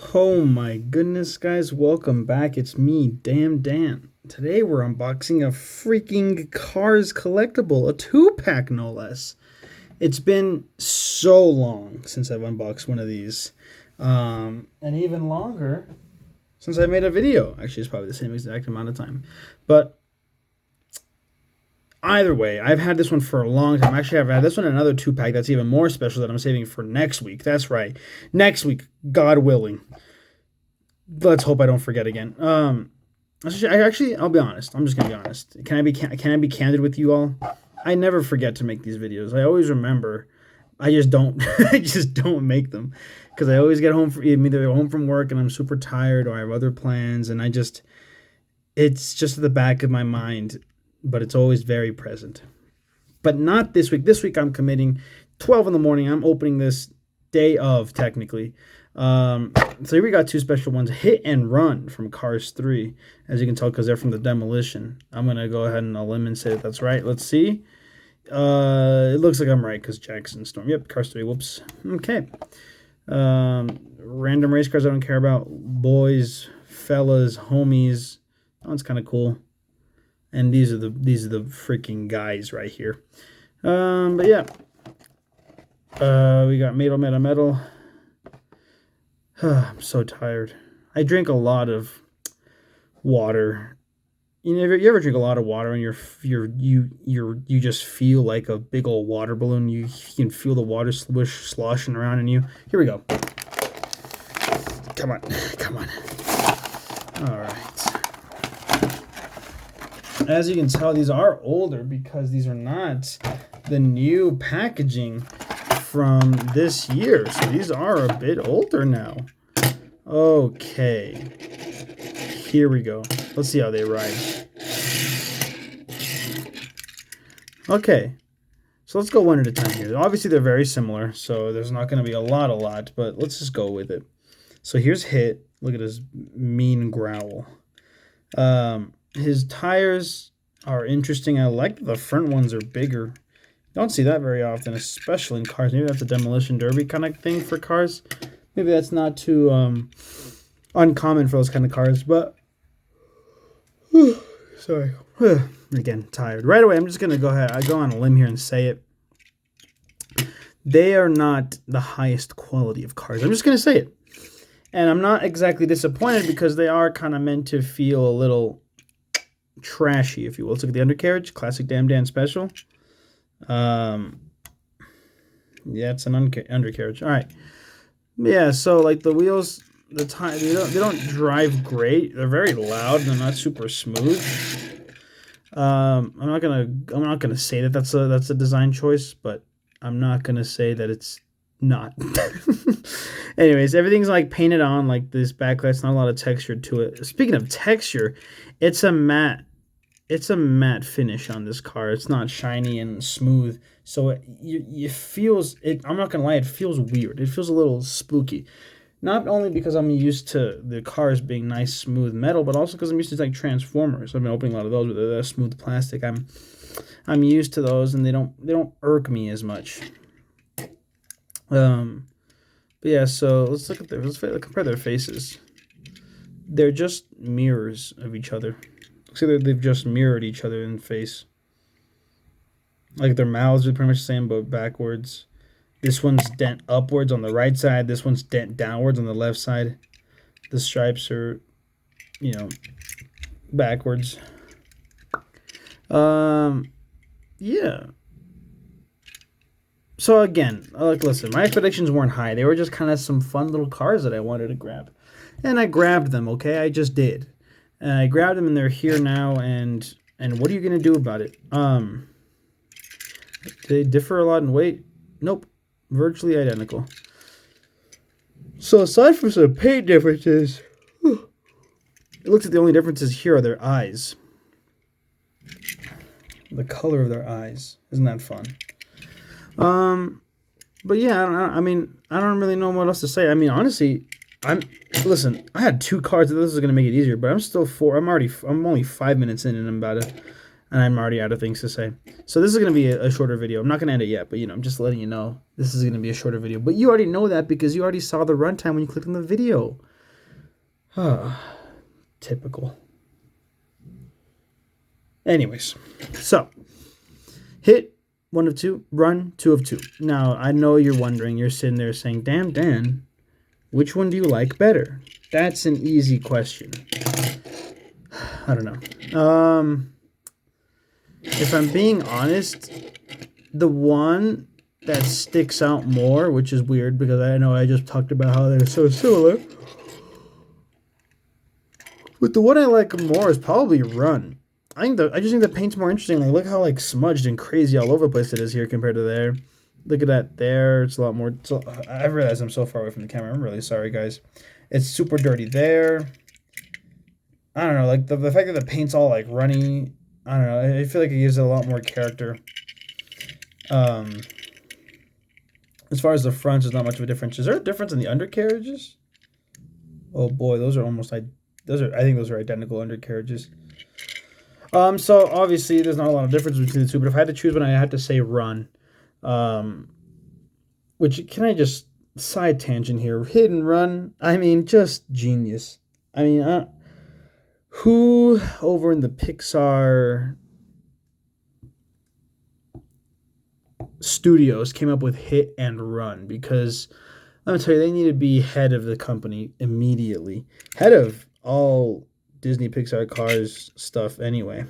Oh my goodness, guys, welcome back. It's me, Damn Dan. Today we're unboxing a freaking Cars collectible, a 2-pack no less. It's been so long since I've unboxed one of these, and even longer since I made a video. Actually, it's probably the same exact amount of time. But either way, I've had this one for a long time. Actually, I've had this one and another 2-pack that's even more special that I'm saving for next week. That's right. Next week, God willing. Let's hope I don't forget again. I'll be honest. I'm just gonna be honest. Can I be candid with you all? I never forget to make these videos. I always remember. I just don't. I just don't make them because I always get home from either home from work and I'm super tired or I have other plans and it's just at the back of my mind, but it's always very present. But not this week. This week I'm committing 12 in the morning. I'm opening this day of technically. So here we got two special ones. Hit and Run from Cars 3. As you can tell, because they're from the Demolition. I'm going to go ahead and eliminate say that's right. Let's see. It looks like I'm right because Jackson Storm. Yep, Cars 3. Whoops. Okay. Random race cars I don't care about. Boys, fellas, homies. That one's kind of cool. And these are the freaking guys right here. But yeah. We got metal. I'm so tired. I drink a lot of water. You ever drink a lot of water and you just feel like a big old water balloon. You can feel the water sloshing around in you. Here we go. Come on. All right. As you can tell, these are older because these are not the new packaging from this year, so these are a bit older now. Okay, here we go. Let's see how they ride. Okay, so let's go one at a time here. Obviously they're very similar, so there's not going to be a lot, but let's just go with it. So here's Hit. Look at his mean growl. His tires are interesting. I like the front ones are bigger. Don't see that very often, especially in cars. Maybe that's a demolition derby kind of thing for cars. Maybe that's not too uncommon for those kind of cars, but sorry. Again, tired. Right away, I'm just going to go ahead. I go on a limb here and say it. They are not the highest quality of cars. I'm just going to say it. And I'm not exactly disappointed because they are kind of meant to feel a little trashy, if you will. Let's look at the undercarriage. Classic Damn Dan Special. Yeah, it's an undercarriage. All right. Yeah, so like the wheels, the tire, they don't drive great. They're very loud. They're not super smooth. I'm not gonna say that that's a design choice, but I'm not gonna say that it's not. Anyways, everything's like painted on like this backlight's not a lot of texture to it. Speaking of texture, it's a matte finish on this car. It's not shiny and smooth. So it feels, I'm not going to lie, it feels weird. It feels a little spooky. Not only because I'm used to the cars being nice, smooth metal, but also because I'm used to like Transformers. I've been opening a lot of those with the smooth plastic. I'm used to those and they don't irk me as much. But yeah, so let's look at let's compare their faces. They're just mirrors of each other. Looks like they've just mirrored each other in the face. Like their mouths are pretty much the same, but backwards. This one's dent upwards on the right side. This one's dent downwards on the left side. The stripes are, backwards. Yeah. So again, listen, my expectations weren't high. They were just kind of some fun little cars that I wanted to grab. And I grabbed them, okay? I just did. And I grabbed them and they're here now, and what are you going to do about it? They differ a lot in weight. Nope. Virtually identical. So aside from some paint differences, it looks like the only differences here are their eyes. The color of their eyes. Isn't that fun? But yeah, I don't really know what else to say. I mean, honestly, listen, I had two cards. This is gonna make it easier, but I'm only 5 minutes in and I'm already out of things to say. So this is gonna be a shorter video. I'm not gonna end it yet, but I'm just letting you know this is gonna be a shorter video. But you already know that because you already saw the runtime when you clicked on the video. Typical. Anyways, so hit 1 of 2, run 2 of 2. Now, I know you're wondering, you're sitting there saying, damn, Dan, which one do you like better? That's an easy question. I don't know. If I'm being honest, the one that sticks out more, which is weird because I know I just talked about how they're so similar, but the one I like more is probably Run. I just think the paint's more interesting. Like, look how like smudged and crazy all over the place it is here compared to there. Look at that there. It's a lot more. I realize I'm so far away from the camera. I'm really sorry, guys. It's super dirty there. I don't know. Like the fact that the paint's all like runny. I don't know. I feel like it gives it a lot more character. As far as the fronts, there's not much of a difference. Is there a difference in the undercarriages? Oh boy, those are almost I think those are identical undercarriages. So obviously there's not a lot of difference between the two, but if I had to choose one, I had to say Run. Which, can I just side tangent here? Hit and Run. I mean, just genius. I mean, who over in the Pixar studios came up with Hit and Run? Because let me tell you, they need to be head of the company immediately. Head of all Disney Pixar Cars stuff anyway.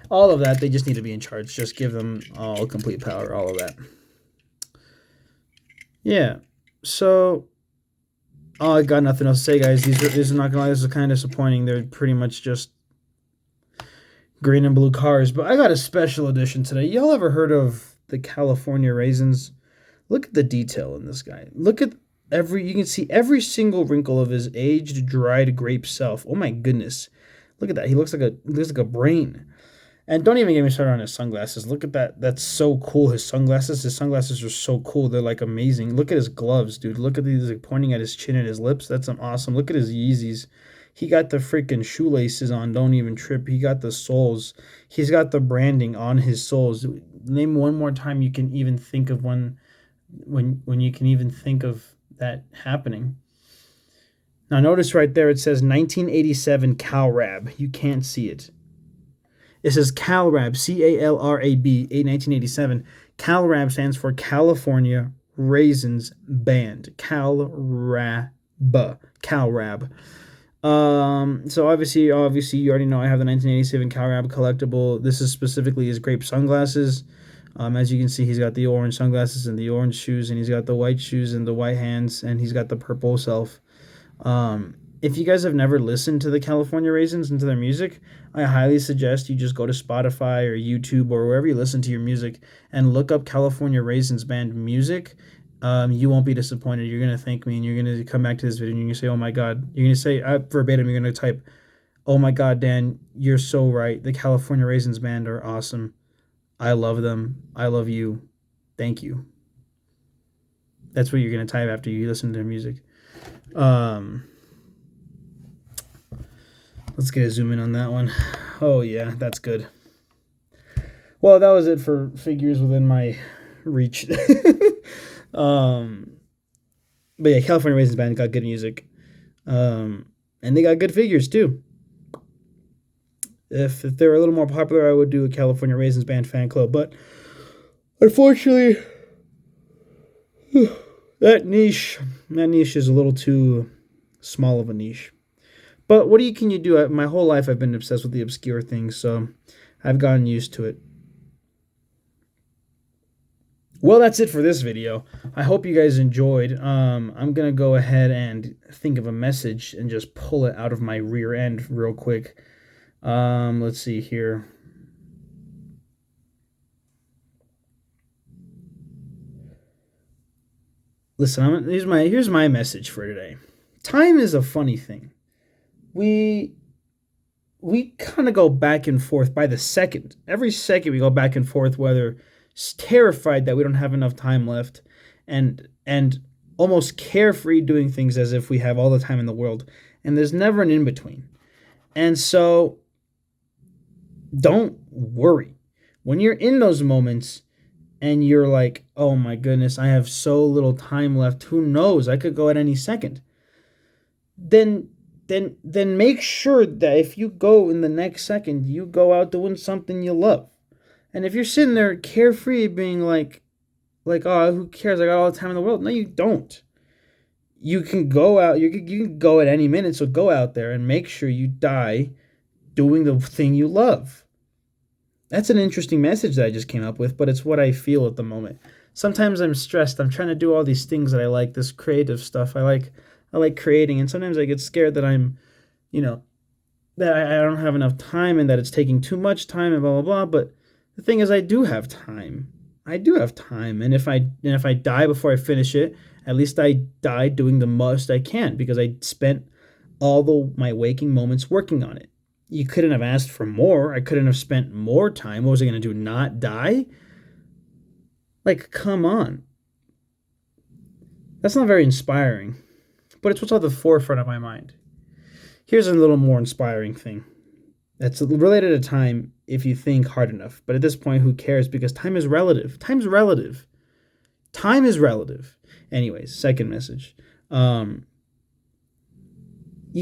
All of that, they just need to be in charge. Just give them all complete power, all of that. Yeah. So, I got nothing else to say, guys. These are not gonna lie, this is kind of disappointing. They're pretty much just green and blue cars. But I got a special edition today. Y'all ever heard of the California Raisins? Look at the detail in this guy. Look at you can see every single wrinkle of his aged, dried grape self. Oh my goodness. Look at that. He looks like a brain. And don't even get me started on his sunglasses. Look at that. That's so cool. His sunglasses are so cool. They're like amazing. Look at his gloves, dude. Look at these, like pointing at his chin and his lips. That's awesome. Look at his Yeezys. He got the freaking shoelaces on. Don't even trip. He got the soles. He's got the branding on his soles. Name one more time you can even think of when you can even think of that happening. Now notice right there it says 1987 CalRab. You can't see it. It says CalRab, CALRAB, 1987. CalRab stands for California Raisins Band. CalRab. So obviously you already know I have the 1987 CalRab collectible. This is specifically his grape sunglasses. As you can see, he's got the orange sunglasses and the orange shoes, and he's got the white shoes and the white hands, and he's got the purple self. If you guys have never listened to the California Raisins and to their music, I highly suggest you just go to Spotify or YouTube or wherever you listen to your music and look up California Raisins Band music. You won't be disappointed. You're going to thank me, and you're going to come back to this video and you're going to say, oh my God. You're going to say, verbatim, you're going to type, oh my God, Dan, you're so right. The California Raisins Band are awesome. I love them. I love you. Thank you. That's what you're going to type after you listen to their music. Let's get a zoom in on that one. Oh yeah, that's good. Well, that was it for figures within my reach. But yeah, California Raisins Band got good music. And they got good figures too. If they were a little more popular, I would do a California Raisins Band fan club. But unfortunately, that niche is a little too small of a niche. But what can you do? My whole life I've been obsessed with the obscure things, so I've gotten used to it. Well, that's it for this video. I hope you guys enjoyed. I'm going to go ahead and think of a message and just pull it out of my rear end real quick. Let's see here. Listen, here's my message for today. Time is a funny thing. We kind of go back and forth by the second. Every second we go back and forth, whether terrified that we don't have enough time left and almost carefree doing things as if we have all the time in the world. And there's never an in-between. And so don't worry. When you're in those moments and you're like, oh my goodness, I have so little time left. Who knows? I could go at any second. Then then make sure that if you go in the next second, you go out doing something you love. And if you're sitting there carefree, being like, oh, who cares? I got all the time in the world. No, you don't. You can go out. You can go at any minute. So go out there and make sure you die doing the thing you love. That's an interesting message that I just came up with, but it's what I feel at the moment. Sometimes I'm stressed. I'm trying to do all these things that I like, this creative stuff. I like creating, and sometimes I get scared that I'm, you know, that I don't have enough time and that it's taking too much time and blah blah blah. But the thing is, I do have time. I do have time, and if I die before I finish it, at least I died doing the most I can because I spent my waking moments working on it. You couldn't have asked for more. I couldn't have spent more time. What was I going to do? Not die? Like, come on. That's not very inspiring, but it's what's at the forefront of my mind. Here's a little more inspiring thing. That's related to time if you think hard enough. But at this point, who cares? Because time is relative. Time's relative. Time is relative. Anyways, second message. You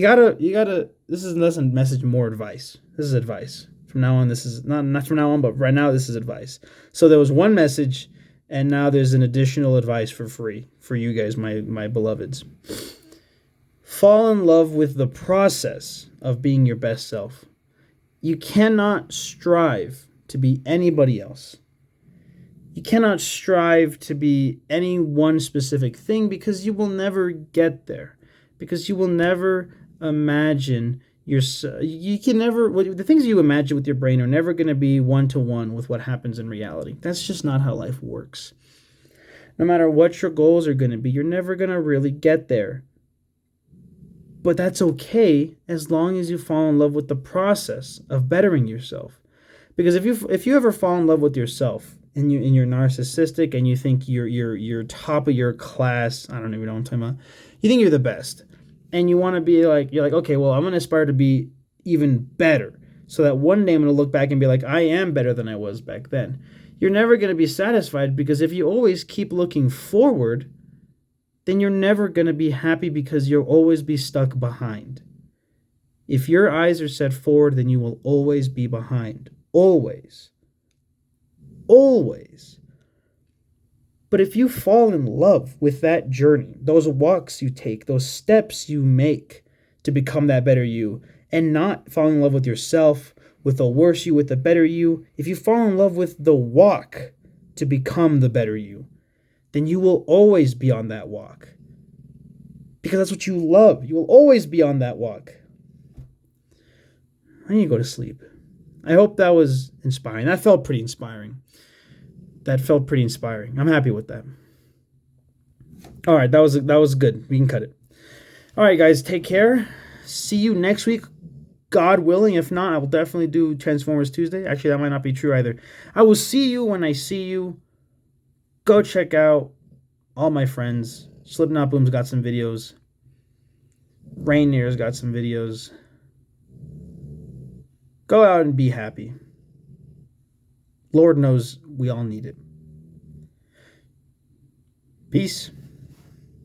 gotta. This is less a message, more advice. This is advice. From now on, this is not from now on, but right now, this is advice. So there was one message, and now there's an additional advice for free for you guys, my beloveds. Fall in love with the process of being your best self. You cannot strive to be anybody else. You cannot strive to be any one specific thing because you will never get there. Because you will never imagine you can never, the things you imagine with your brain are never going to be one-to-one with what happens in reality. That's just not how life works. No matter what your goals are going to be, you're never going to really get there. But that's okay as long as you fall in love with the process of bettering yourself. Because if you ever fall in love with yourself and you're narcissistic and you think you're top of your class, I don't even know what I'm talking about. You think you're the best, and you want to be like, you're like, okay, well, I'm going to aspire to be even better so that one day I'm going to look back and be like, I am better than I was back then. You're never going to be satisfied because if you always keep looking forward, then you're never going to be happy because you'll always be stuck behind. If your eyes are set forward, then you will always be behind. Always. Always. But if you fall in love with that journey, those walks you take, those steps you make to become that better you, and not fall in love with yourself, with the worse you, with the better you, if you fall in love with the walk to become the better you, then you will always be on that walk. Because that's what you love. You will always be on that walk. I need to go to sleep. I hope that was inspiring. That felt pretty inspiring. I'm happy with that. All right, that was good. We can cut it. All right, guys, take care. See you next week, God willing. If not, I will definitely do Transformers Tuesday. Actually, that might not be true either. I will see you when I see you. Go check out all my friends. Slipknot Boom's got some videos. Rainier's got some videos. Go out and be happy. Lord knows we all need it. Peace.